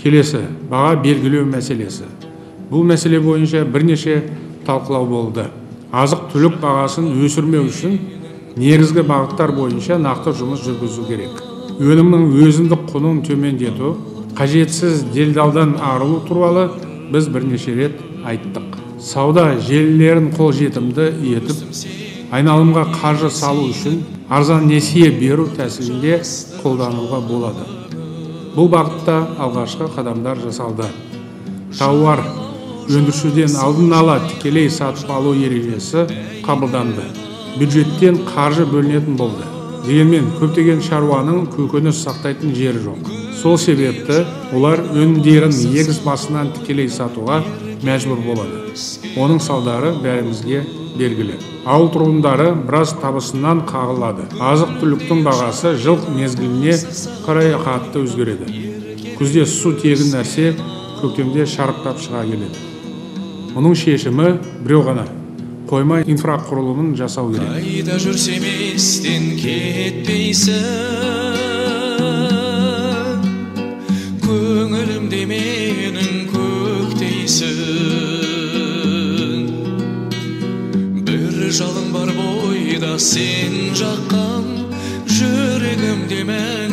Келесі, баға белгілеу мәселесі. Бұл мәселе бойынша бірнеше талқылау болды. Азық-түлік бағасын өсірмеу үшін негізгі бағыттар бойынша нақты жұмыс жүргізу керек. Өнімнің өзіндік құнын төмендету, қажетсіз делдалдан арылу туралы біз бірнеше рет айттық. Сауда желілерін қолжетімді етіп, айналымға қаржы салу үшін арзан несие беру тәсілінде қолдануға болады. Бұл бағытта алғашқы қадамдар жасалды. Тауар өндірушіден алдын ала тікелей сатып алу ережесі қабылданды. Бюджеттен қаржы бөлінетін болды. Дегенмен көптеген шаруаның көкөніс сақтайтын жері жоқ. Сол себепті олар өнімдерін егіс басынан тікелей сатуға мәжбүр болады. Оның салдары бәрімізге белгілі. Ауыл тұрғындары біраз табысынан қағылады. Азық-түліктің бағасы жыл мезгіліне қарай қатты өзгереді. Күзде су тегін нәрсе, көктемде шарықтап шыға келеді. Оның шешімі біреу ғана: қойма инфрақұрылымын жасау керек. Қайда жүрсем естен кетпейсің, көңілімде менің көктейсің. Бір жалын бар бойда сен жаққан, жүрегімде мәңгі